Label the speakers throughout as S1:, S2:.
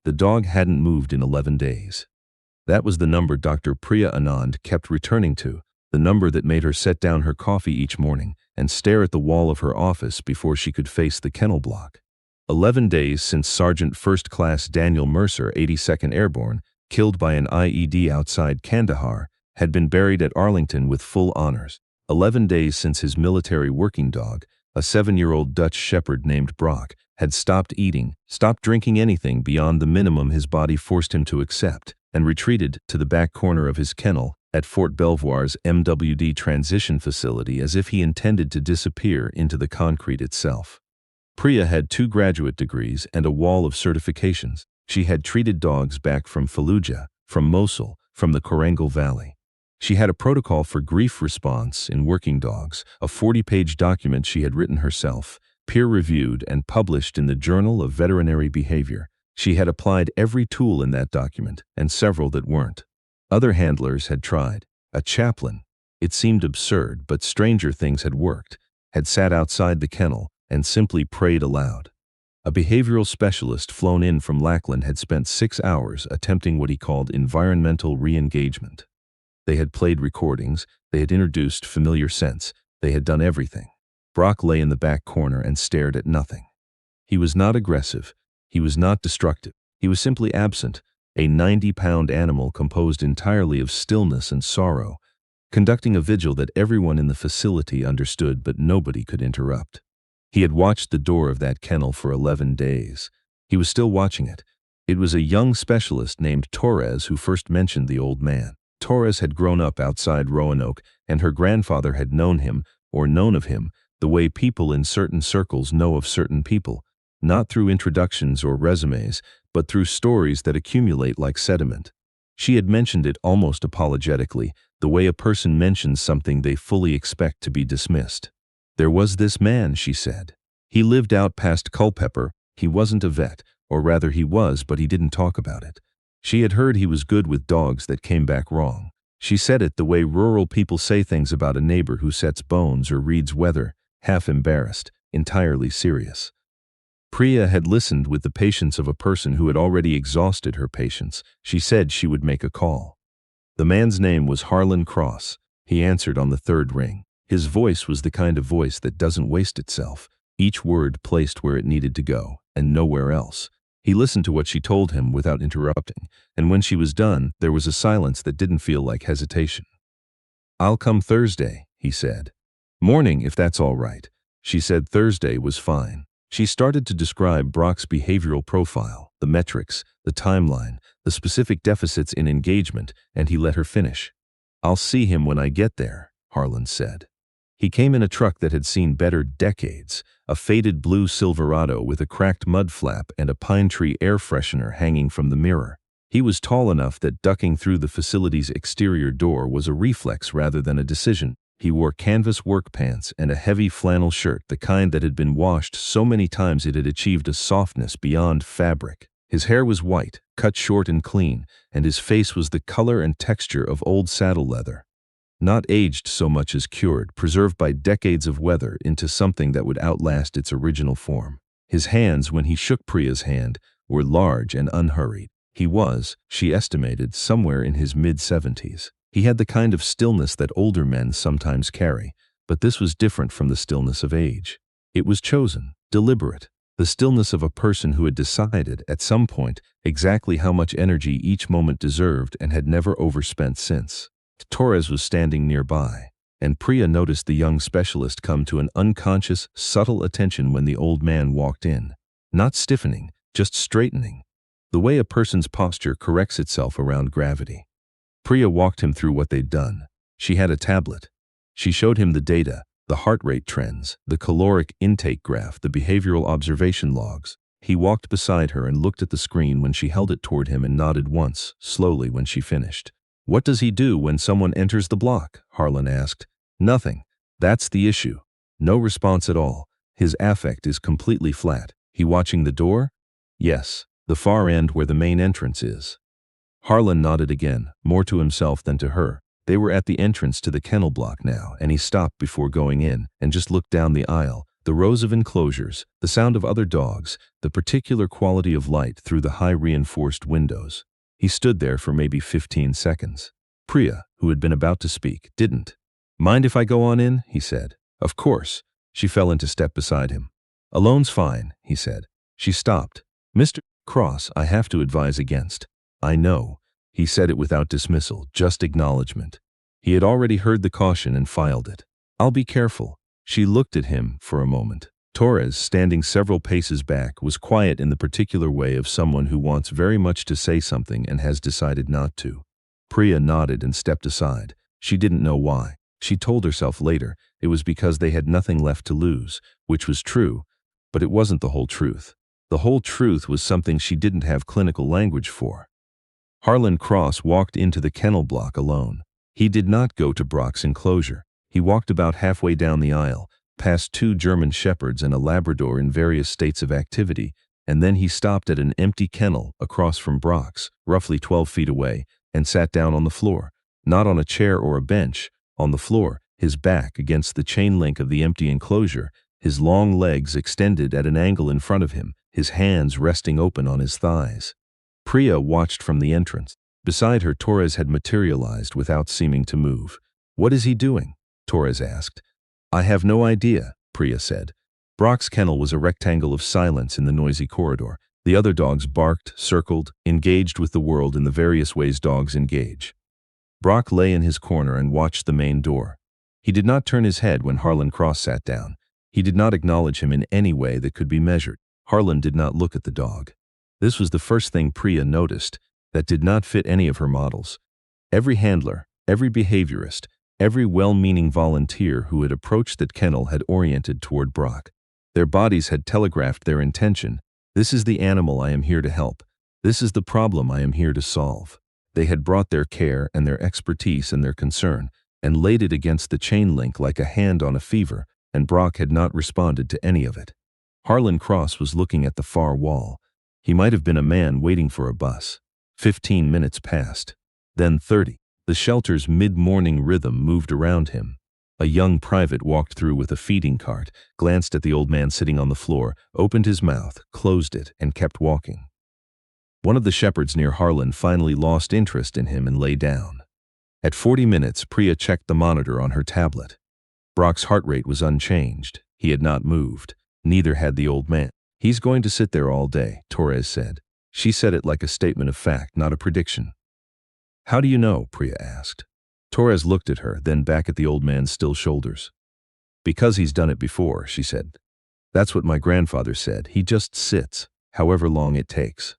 S1: The dog hadn't moved in 11 days. That was the number Dr. Priya Anand kept returning to, the number that made her set down her coffee each morning and stare at the wall of her office before she could face the kennel block. 11 days since Sergeant First Class Daniel Mercer, 82nd Airborne, killed by an IED outside Kandahar, had been buried at Arlington with full honors. 11 days since his military working dog, a 7-year-old Dutch shepherd named Brock, had stopped eating, stopped drinking anything beyond the minimum his body forced him to accept, and retreated to the back corner of his kennel at Fort Belvoir's MWD transition facility as if he intended to disappear into the concrete itself. Priya had 2 graduate degrees and a wall of certifications. She had treated dogs back from Fallujah, from Mosul, from the Korangal Valley. She had a protocol for grief response in working dogs, a 40-page document she had written herself, peer-reviewed and published in the Journal of Veterinary Behavior. She had applied every tool in that document, and several that weren't. Other handlers had tried. A chaplain. It seemed absurd, but stranger things had worked, had sat outside the kennel and simply prayed aloud. A behavioral specialist flown in from Lackland had spent 6 hours attempting what he called environmental re-engagement. They had played recordings, they had introduced familiar scents, they had done everything. Brock lay in the back corner and stared at nothing. He was not aggressive, he was not destructive, he was simply absent, a 90-pound animal composed entirely of stillness and sorrow, conducting a vigil that everyone in the facility understood but nobody could interrupt. He had watched the door of that kennel for 11 days. He was still watching it. It was a young specialist named Torres who first mentioned the old man. Torres had grown up outside Roanoke, and her grandfather had known him, or known of him, the way people in certain circles know of certain people, not through introductions or resumes, but through stories that accumulate like sediment. She had mentioned it almost apologetically, the way a person mentions something they fully expect to be dismissed. There was this man, she said. He lived out past Culpeper. He wasn't a vet, or rather he was, but he didn't talk about it. She had heard he was good with dogs that came back wrong. She said it the way rural people say things about a neighbor who sets bones or reads weather, half embarrassed, entirely serious. Priya had listened with the patience of a person who had already exhausted her patience. She said she would make a call. The man's name was Harlan Cross. He answered on the 3rd ring. His voice was the kind of voice that doesn't waste itself, each word placed where it needed to go, and nowhere else. He listened to what she told him without interrupting, and when she was done, there was a silence that didn't feel like hesitation. "I'll come Thursday," he said. "Morning, if that's all right." She said Thursday was fine. She started to describe Brock's behavioral profile, the metrics, the timeline, the specific deficits in engagement, and he let her finish. "I'll see him when I get there," Harlan said. He came in a truck that had seen better decades, a faded blue Silverado with a cracked mud flap and a pine tree air freshener hanging from the mirror. He was tall enough that ducking through the facility's exterior door was a reflex rather than a decision. He wore canvas work pants and a heavy flannel shirt, the kind that had been washed so many times it had achieved a softness beyond fabric. His hair was white, cut short and clean, and his face was the color and texture of old saddle leather. Not aged so much as cured, preserved by decades of weather into something that would outlast its original form. His hands, when he shook Priya's hand, were large and unhurried. He was, she estimated, somewhere in his mid-70s. He had the kind of stillness that older men sometimes carry, but this was different from the stillness of age. It was chosen, deliberate, the stillness of a person who had decided, at some point, exactly how much energy each moment deserved and had never overspent since. Torres was standing nearby, and Priya noticed the young specialist come to an unconscious, subtle attention when the old man walked in. Not stiffening, just straightening. The way a person's posture corrects itself around gravity. Priya walked him through what they'd done. She had a tablet. She showed him the data, the heart rate trends, the caloric intake graph, the behavioral observation logs. He walked beside her and looked at the screen when she held it toward him and nodded once, slowly when she finished. "What does he do when someone enters the block?" Harlan asked. "Nothing. That's the issue. No response at all. His affect is completely flat." "He watching the door?" "Yes, the far end where the main entrance is." Harlan nodded again, more to himself than to her. They were at the entrance to the kennel block now, and he stopped before going in and just looked down the aisle, The rows of enclosures, the sound of other dogs, the particular quality of light through the high reinforced windows. He stood there for maybe 15 seconds. Priya, who had been about to speak, didn't. "Mind if I go on in?" he said. "Of course." She fell into step beside him. "Alone's fine," he said. She stopped. "Mr. Cross, I have to advise against." "I know." He said it without dismissal, just acknowledgement. He had already heard the caution and filed it. "I'll be careful." She looked at him for a moment. Torres, standing several paces back, was quiet in the particular way of someone who wants very much to say something and has decided not to. Priya nodded and stepped aside. She didn't know why. She told herself later it was because they had nothing left to lose, which was true, but it wasn't the whole truth. The whole truth was something she didn't have clinical language for. Harlan Cross walked into the kennel block alone. He did not go to Brock's enclosure. He walked about halfway down the aisle, past 2 German shepherds and a Labrador in various states of activity, and then he stopped at an empty kennel across from Brock's, roughly 12 feet away, and sat down on the floor, not on a chair or a bench, on the floor, his back against the chain link of the empty enclosure, his long legs extended at an angle in front of him, his hands resting open on his thighs. Priya watched from the entrance. Beside her, Torres had materialized without seeming to move. "What is he doing?" Torres asked. "I have no idea," Priya said. Brock's kennel was a rectangle of silence in the noisy corridor. The other dogs barked, circled, engaged with the world in the various ways dogs engage. Brock lay in his corner and watched the main door. He did not turn his head when Harlan Cross sat down. He did not acknowledge him in any way that could be measured. Harlan did not look at the dog. This was the first thing Priya noticed that did not fit any of her models. Every handler, every behaviorist, every well-meaning volunteer who had approached that kennel had oriented toward Brock. Their bodies had telegraphed their intention. "This is the animal I am here to help. This is the problem I am here to solve." They had brought their care and their expertise and their concern and laid it against the chain link like a hand on a fever, and Brock had not responded to any of it. Harlan Cross was looking at the far wall. He might have been a man waiting for a bus. 15 minutes passed. Then 30. The shelter's mid-morning rhythm moved around him. A young private walked through with a feeding cart, glanced at the old man sitting on the floor, opened his mouth, closed it, and kept walking. One of the shepherds near Harlan finally lost interest in him and lay down. At 40 minutes, Priya checked the monitor on her tablet. Brock's heart rate was unchanged. He had not moved. Neither had the old man. "He's going to sit there all day," Torres said. She said it like a statement of fact, not a prediction. "How do you know?" Priya asked. Torres looked at her, then back at the old man's still shoulders. "Because he's done it before," she said. "That's what my grandfather said. He just sits, however long it takes."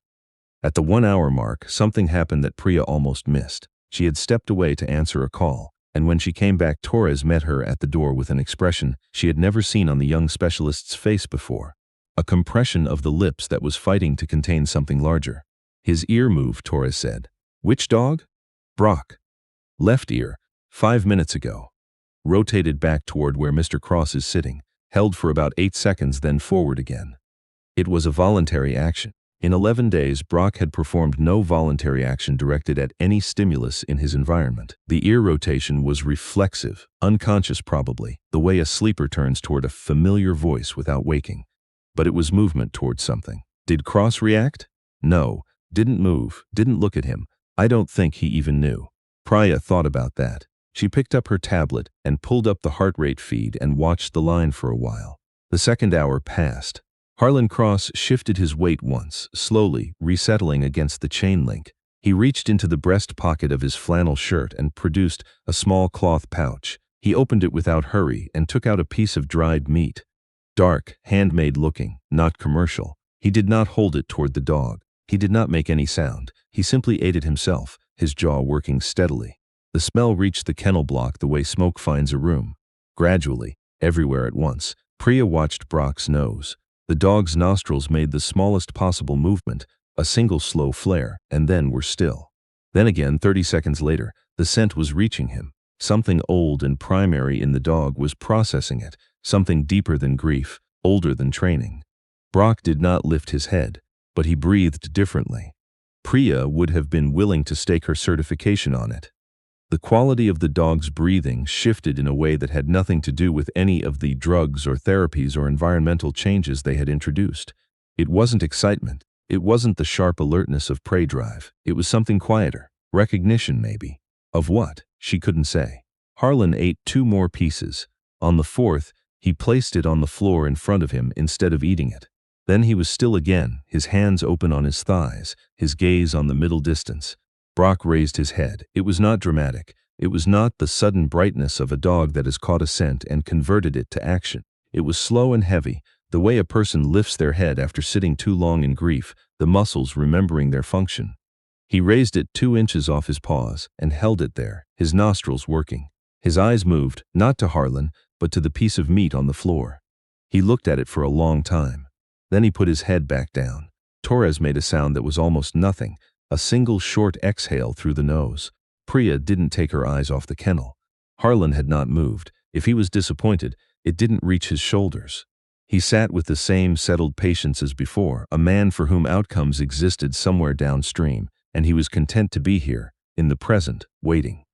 S1: At the 1-hour mark, something happened that Priya almost missed. She had stepped away to answer a call, and when she came back, Torres met her at the door with an expression she had never seen on the young specialist's face before. A compression of the lips that was fighting to contain something larger. "His ear moved," Torres said. "Which dog?" "Brock." "Left ear. 5 minutes ago." Rotated back toward where Mr. Cross is sitting. Held for about 8 seconds, then forward again. It was a voluntary action. In 11 days, Brock had performed no voluntary action directed at any stimulus in his environment. The ear rotation was reflexive, unconscious probably, the way a sleeper turns toward a familiar voice without waking. But it was movement towards something. Did Cross react? No. Didn't move, didn't look at him. I don't think he even knew. Priya thought about that. She picked up her tablet and pulled up the heart rate feed and watched the line for a while. The second hour passed. Harlan Cross shifted his weight once, slowly, resettling against the chain link. He reached into the breast pocket of his flannel shirt and produced a small cloth pouch. He opened it without hurry and took out a piece of dried meat. Dark, handmade looking, not commercial. He did not hold it toward the dog. He did not make any sound. He simply ate it himself, his jaw working steadily. The smell reached the kennel block the way smoke finds a room. Gradually, everywhere at once, Priya watched Brock's nose. The dog's nostrils made the smallest possible movement, a single slow flare, and then were still. Then again, 30 seconds later, the scent was reaching him. Something old and primary in the dog was processing it, something deeper than grief, older than training. Brock did not lift his head, but he breathed differently. Priya would have been willing to stake her certification on it. The quality of the dog's breathing shifted in a way that had nothing to do with any of the drugs or therapies or environmental changes they had introduced. It wasn't excitement. It wasn't the sharp alertness of prey drive. It was something quieter. Recognition, maybe. Of what? She couldn't say. Harlan ate 2 more pieces. On the 4th, he placed it on the floor in front of him instead of eating it. Then he was still again, his hands open on his thighs, his gaze on the middle distance. Brock raised his head. It was not dramatic. It was not the sudden brightness of a dog that has caught a scent and converted it to action. It was slow and heavy, the way a person lifts their head after sitting too long in grief, the muscles remembering their function. He raised it 2 inches off his paws and held it there, his nostrils working. His eyes moved, not to Harlan, but to the piece of meat on the floor. He looked at it for a long time. Then he put his head back down. Torres made a sound that was almost nothing, a single short exhale through the nose. Priya didn't take her eyes off the kennel. Harlan had not moved. If he was disappointed, it didn't reach his shoulders. He sat with the same settled patience as before, a man for whom outcomes existed somewhere downstream, and he was content to be here, in the present, waiting.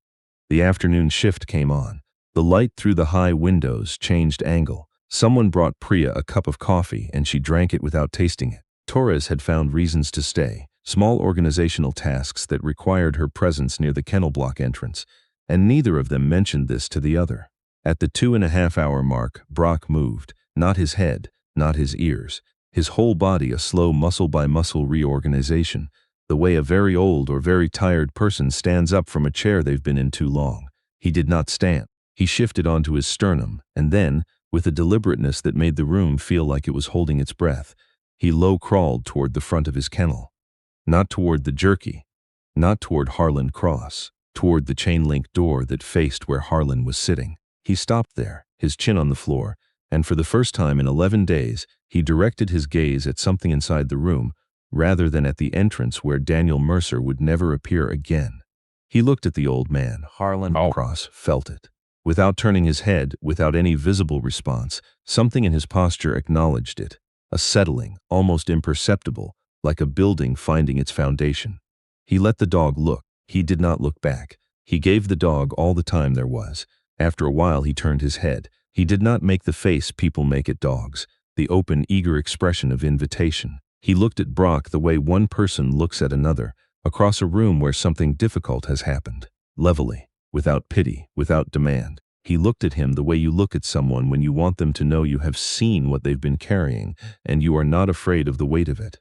S1: The afternoon shift came on. The light through the high windows changed angle. Someone brought Priya a cup of coffee, and she drank it without tasting it. Torres had found reasons to stay, small organizational tasks that required her presence near the kennel block entrance, and neither of them mentioned this to the other. At the 2.5-hour mark, Brock moved, not his head, not his ears, his whole body a slow muscle-by-muscle reorganization, the way a very old or very tired person stands up from a chair they've been in too long. He did not stand. He shifted onto his sternum, and then, with a deliberateness that made the room feel like it was holding its breath, he low-crawled toward the front of his kennel. Not toward the jerky, not toward Harlan Cross, toward the chain-link door that faced where Harlan was sitting. He stopped there, his chin on the floor, and for the first time in 11 days, he directed his gaze at something inside the room, rather than at the entrance where Daniel Mercer would never appear again. He looked at the old man. Harlan Cross felt it. Without turning his head, without any visible response, something in his posture acknowledged it. A settling, almost imperceptible, like a building finding its foundation. He let the dog look. He did not look back. He gave the dog all the time there was. After a while he turned his head. He did not make the face people make at dogs, the open, eager expression of invitation. He looked at Brock the way one person looks at another, across a room where something difficult has happened. Levelly, without pity, without demand. He looked at him the way you look at someone when you want them to know you have seen what they've been carrying, and you are not afraid of the weight of it.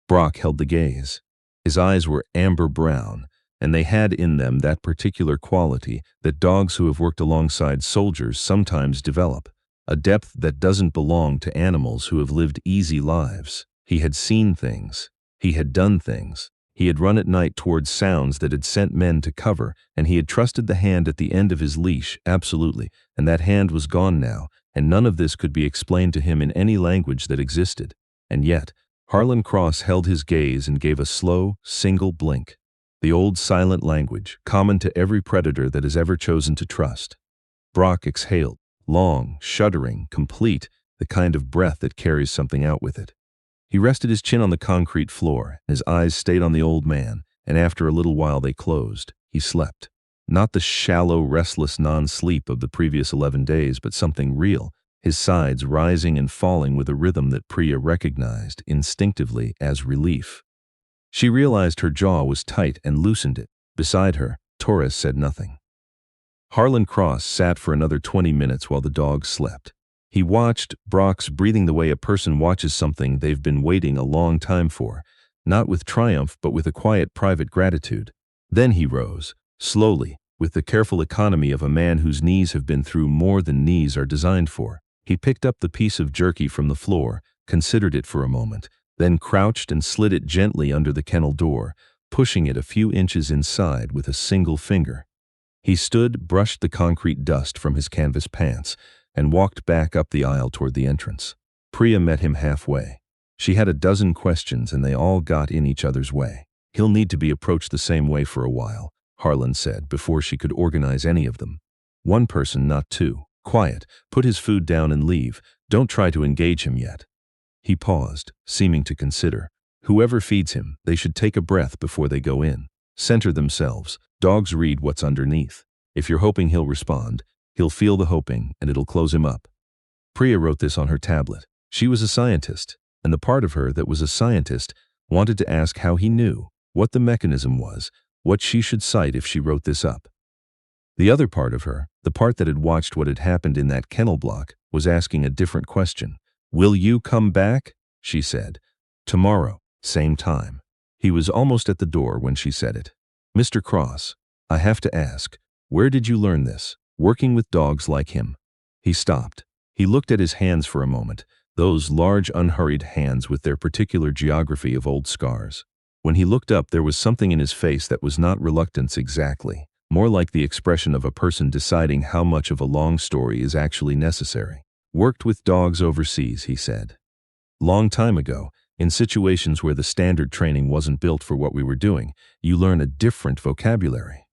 S1: Brock held the gaze. His eyes were amber brown, and they had in them that particular quality that dogs who have worked alongside soldiers sometimes develop, a depth that doesn't belong to animals who have lived easy lives. He had seen things. He had done things. He had run at night towards sounds that had sent men to cover, and he had trusted the hand at the end of his leash, absolutely, and that hand was gone now, and none of this could be explained to him in any language that existed. And yet, Harlan Cross held his gaze and gave a slow, single blink. The old silent language, common to every predator that has ever chosen to trust. Brock exhaled, long, shuddering, complete, the kind of breath that carries something out with it. He rested his chin on the concrete floor, his eyes stayed on the old man, and after a little while they closed. He slept. Not the shallow, restless non-sleep of the previous 11 days, but something real, his sides rising and falling with a rhythm that Priya recognized instinctively as relief. She realized her jaw was tight and loosened it. Beside her, Torres said nothing. Harlan Cross sat for another 20 minutes while the dog slept. He watched, Brock's breathing the way a person watches something they've been waiting a long time for, not with triumph but with a quiet private gratitude. Then he rose, slowly, with the careful economy of a man whose knees have been through more than knees are designed for. He picked up the piece of jerky from the floor, considered it for a moment, then crouched and slid it gently under the kennel door, pushing it a few inches inside with a single finger. He stood, brushed the concrete dust from his canvas pants, and walked back up the aisle toward the entrance. Priya met him halfway. She had a dozen questions and they all got in each other's way. He'll need to be approached the same way for a while, Harlan said, before she could organize any of them. One person, not two. Quiet, put his food down and leave. Don't try to engage him yet. He paused, seeming to consider. Whoever feeds him, they should take a breath before they go in. Center themselves. Dogs read what's underneath. If you're hoping he'll respond, he'll feel the hoping and it'll close him up. Priya wrote this on her tablet. She was a scientist, and the part of her that was a scientist wanted to ask how he knew, what the mechanism was, what she should cite if she wrote this up. The other part of her, the part that had watched what had happened in that kennel block, was asking a different question. "Will you come back?" she said. "Tomorrow, same time." He was almost at the door when she said it. "Mr. Cross, I have to ask, where did you learn this, working with dogs like him?" He stopped. He looked at his hands for a moment, those large unhurried hands with their particular geography of old scars. When he looked up, there was something in his face that was not reluctance exactly, more like the expression of a person deciding how much of a long story is actually necessary. "Worked with dogs overseas," he said. "Long time ago, in situations where the standard training wasn't built for what we were doing, you learn a different vocabulary."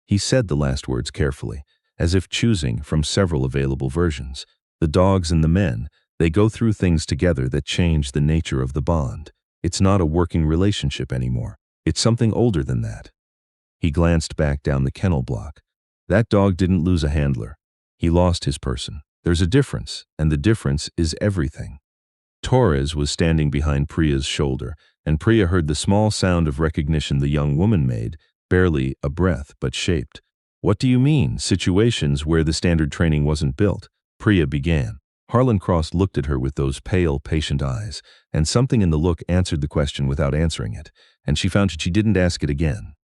S1: He said the last words carefully, as if choosing from several available versions. The dogs and the men, they go through things together that change the nature of the bond. It's not a working relationship anymore. It's something older than that. He glanced back down the kennel block. That dog didn't lose a handler. He lost his person. There's a difference, and the difference is everything. Torres was standing behind Priya's shoulder, and Priya heard the small sound of recognition the young woman made, barely a breath, but shaped. "What do you mean, situations where the standard training wasn't built?" Priya began. Harlan Cross looked at her with those pale, patient eyes, and something in the look answered the question without answering it, and she found she didn't ask it again.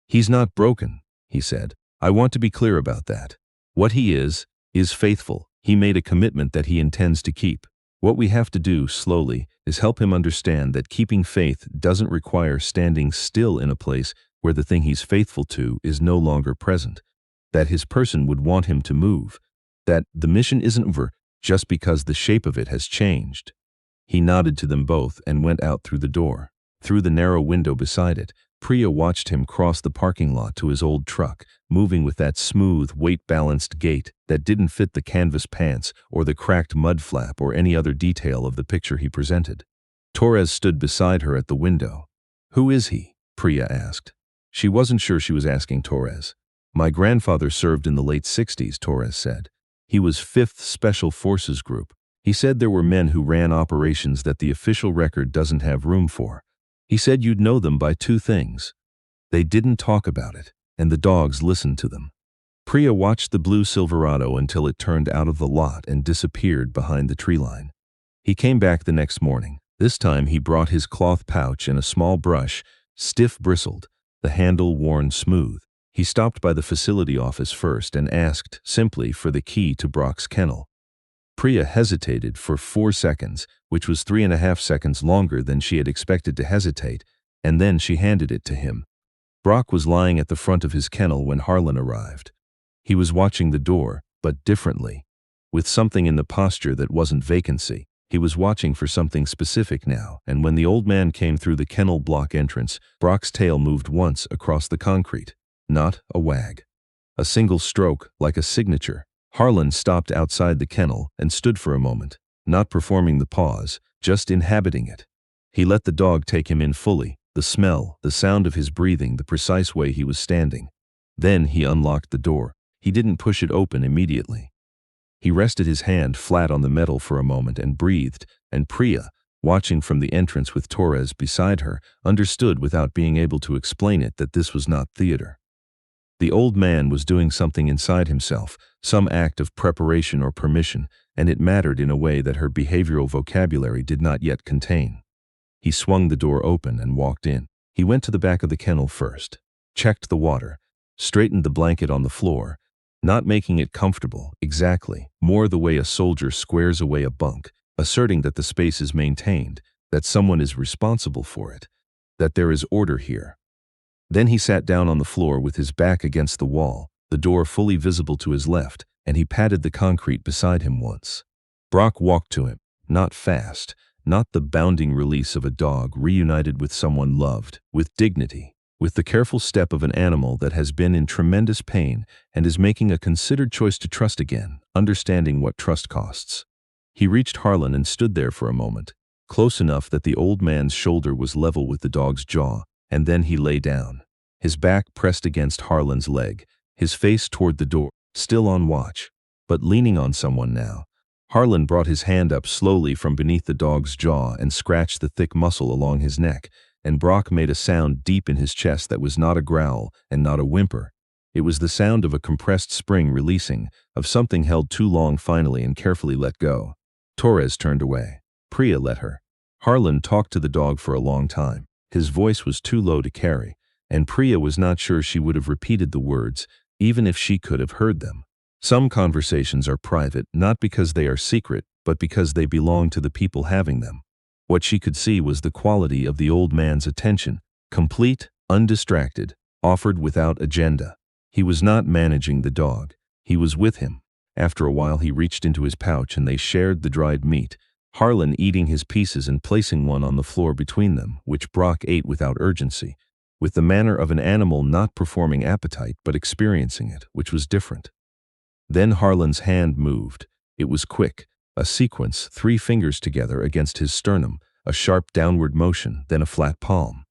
S1: "He's not broken," he said. "I want to be clear about that. What he is faithful. He made a commitment that he intends to keep. What we have to do, slowly, is help him understand that keeping faith doesn't require standing still in a place where the thing he's faithful to is no longer present, that his person would want him to move, that the mission isn't over just because the shape of it has changed." He nodded to them both and went out through the door. Through the narrow window beside it, Priya watched him cross the parking lot to his old truck, moving with that smooth, weight-balanced gait that didn't fit the canvas pants or the cracked mud flap or any other detail of the picture he presented. Torres stood beside her at the window. "Who is he?" Priya asked. She wasn't sure she was asking Torres. "My grandfather served in the late 60s, Torres said. He was 5th Special Forces Group. He said there were men who ran operations that the official record doesn't have room for. He said you'd know them by two things. They didn't talk about it, and the dogs listened to them." Priya watched the blue Silverado until it turned out of the lot and disappeared behind the tree line. He came back the next morning. This time he brought his cloth pouch and a small brush, stiff-bristled, the handle worn smooth. He stopped by the facility office first and asked, simply, for the key to Brock's kennel. Priya hesitated for 4 seconds, which was 3.5 seconds longer than she had expected to hesitate, and then she handed it to him. Brock was lying at the front of his kennel when Harlan arrived. He was watching the door, but differently. With something in the posture that wasn't vacancy. He was watching for something specific now, and when the old man came through the kennel block entrance, Brock's tail moved once across the concrete. Not a wag. A single stroke, like a signature. Harlan stopped outside the kennel and stood for a moment, not performing the pause, just inhabiting it. He let the dog take him in fully, the smell, the sound of his breathing, the precise way he was standing. Then he unlocked the door. He didn't push it open immediately. He rested his hand flat on the metal for a moment and breathed, and Priya, watching from the entrance with Torres beside her, understood without being able to explain it that this was not theater. The old man was doing something inside himself, some act of preparation or permission, and it mattered in a way that her behavioral vocabulary did not yet contain. He swung the door open and walked in. He went to the back of the kennel first, checked the water, straightened the blanket on the floor, not making it comfortable, exactly, more the way a soldier squares away a bunk, asserting that the space is maintained, that someone is responsible for it, that there is order here. Then he sat down on the floor with his back against the wall, the door fully visible to his left, and he patted the concrete beside him once. Brock walked to him, not fast, not the bounding release of a dog reunited with someone loved, with dignity, with the careful step of an animal that has been in tremendous pain and is making a considered choice to trust again, understanding what trust costs. He reached Harlan and stood there for a moment, close enough that the old man's shoulder was level with the dog's jaw, and then he lay down. his back pressed against Harlan's leg, his face toward the door, still on watch, but leaning on someone now. Harlan brought his hand up slowly from beneath the dog's jaw and scratched the thick muscle along his neck, and Brock made a sound deep in his chest that was not a growl and not a whimper. It was the sound of a compressed spring releasing, of something held too long finally and carefully let go. Torres turned away. Priya let her. Harlan talked to the dog for a long time. His voice was too low to carry, and Priya was not sure she would have repeated the words, even if she could have heard them. Some conversations are private, not because they are secret, but because they belong to the people having them. What she could see was the quality of the old man's attention, complete, undistracted, offered without agenda. He was not managing the dog. He was with him. After a while he reached into his pouch and they shared the dried meat, Harlan eating his pieces and placing one on the floor between them, which Brock ate without urgency, with the manner of an animal not performing appetite but experiencing it, which was different. Then Harlan's hand moved. It was quick, a sequence, 3 fingers together against his sternum, a sharp downward motion, then a flat palm.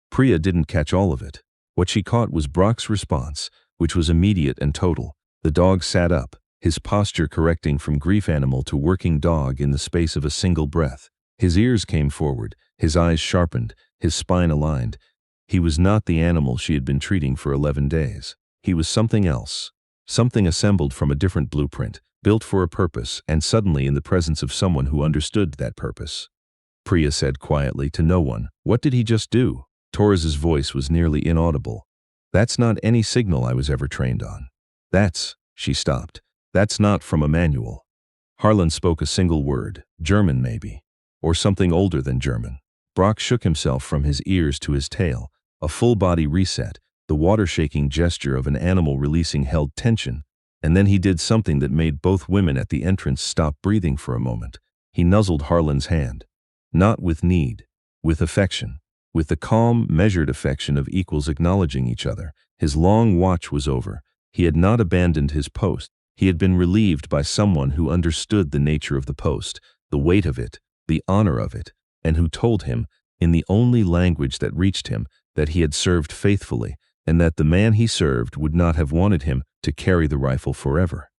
S1: Priya didn't catch all of it. What she caught was Brock's response, which was immediate and total. The dog sat up, his posture correcting from grief animal to working dog in the space of a single breath. His ears came forward, his eyes sharpened, his spine aligned. He was not the animal she had been treating for 11 days. He was something else. Something assembled from a different blueprint, built for a purpose, and suddenly in the presence of someone who understood that purpose. Priya said quietly to no one, "What did he just do?" Torres's voice was nearly inaudible. "That's not any signal I was ever trained on. She stopped. "That's not from a manual." Harlan spoke a single word, German maybe, or something older than German. Brock shook himself from his ears to his tail, a full body reset, the water-shaking gesture of an animal releasing held tension, and then he did something that made both women at the entrance stop breathing for a moment. He nuzzled Harlan's hand. Not with need, with affection, with the calm, measured affection of equals acknowledging each other. His long watch was over. He had not abandoned his post. He had been relieved by someone who understood the nature of the post, the weight of it, the honor of it, and who told him, in the only language that reached him, that he had served faithfully, and that the man he served would not have wanted him to carry the rifle forever.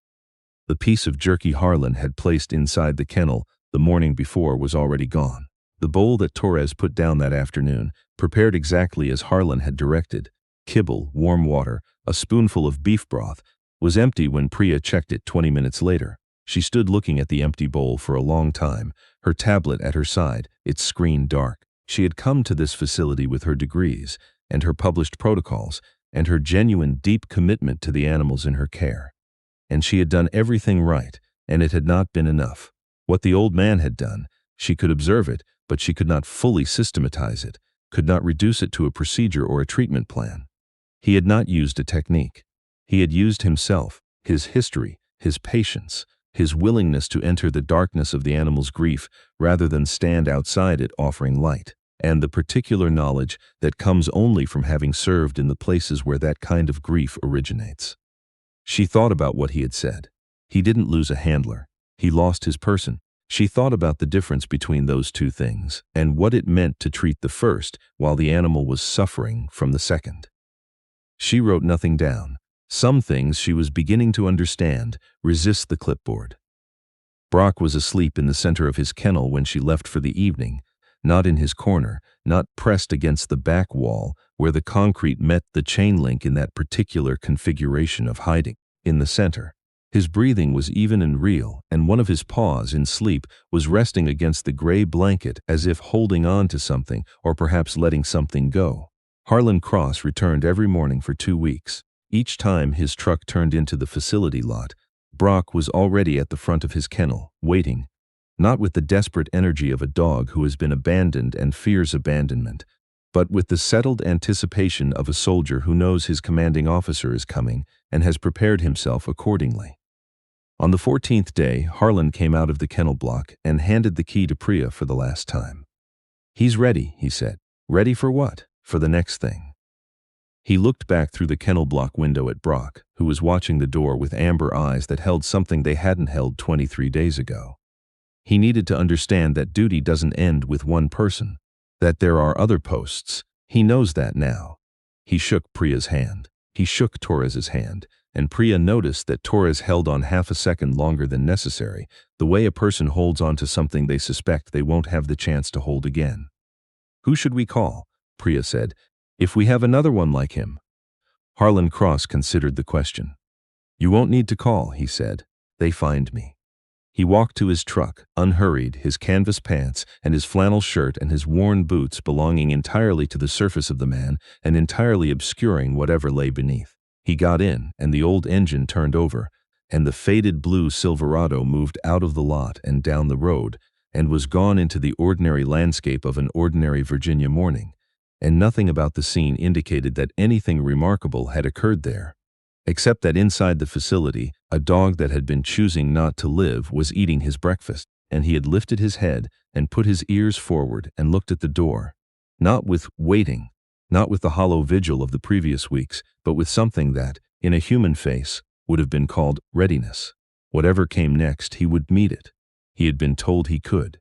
S1: The piece of jerky Harlan had placed inside the kennel the morning before was already gone. The bowl that Torres put down that afternoon, prepared exactly as Harlan had directed, kibble, warm water, a spoonful of beef broth, was empty when Priya checked it 20 minutes later. She stood looking at the empty bowl for a long time, her tablet at her side, its screen dark. She had come to this facility with her degrees, and her published protocols, and her genuine deep commitment to the animals in her care. And she had done everything right, and it had not been enough. What the old man had done, she could observe it, but she could not fully systematize it, could not reduce it to a procedure or a treatment plan. He had not used a technique. He had used himself, his history, his patience, his willingness to enter the darkness of the animal's grief rather than stand outside it offering light, and the particular knowledge that comes only from having served in the places where that kind of grief originates. She thought about what he had said. He didn't lose a handler. He lost his person. She thought about the difference between those two things and what it meant to treat the first while the animal was suffering from the second. She wrote nothing down. Some things she was beginning to understand, resist the clipboard. Brock was asleep in the center of his kennel when she left for the evening, not in his corner, not pressed against the back wall where the concrete met the chain link in that particular configuration of hiding, in the center. His breathing was even and real, and one of his paws in sleep was resting against the gray blanket as if holding on to something or perhaps letting something go. Harlan Cross returned every morning for 2 weeks. Each time his truck turned into the facility lot, Brock was already at the front of his kennel, waiting, not with the desperate energy of a dog who has been abandoned and fears abandonment, but with the settled anticipation of a soldier who knows his commanding officer is coming and has prepared himself accordingly. On the 14th day, Harlan came out of the kennel block and handed the key to Priya for the last time. "He's ready," he said. "Ready for what?" "For the next thing." He looked back through the kennel block window at Brock, who was watching the door with amber eyes that held something they hadn't held 23 days ago. He needed to understand that duty doesn't end with one person, that there are other posts. He knows that now. He shook Priya's hand. He shook Torres's hand, and Priya noticed that Torres held on half a second longer than necessary, the way a person holds on to something they suspect they won't have the chance to hold again. "Who should we call?" Priya said. "If we have another one like him." Harlan Cross considered the question. "You won't need to call," he said. "They find me." He walked to his truck, unhurried, his canvas pants and his flannel shirt and his worn boots belonging entirely to the surface of the man and entirely obscuring whatever lay beneath. He got in, and the old engine turned over, and the faded blue Silverado moved out of the lot and down the road, and was gone into the ordinary landscape of an ordinary Virginia morning, and nothing about the scene indicated that anything remarkable had occurred there, except that inside the facility, a dog that had been choosing not to live was eating his breakfast, and he had lifted his head and put his ears forward and looked at the door, not with waiting, not with the hollow vigil of the previous weeks, but with something that, in a human face, would have been called readiness. Whatever came next, he would meet it. He had been told he could.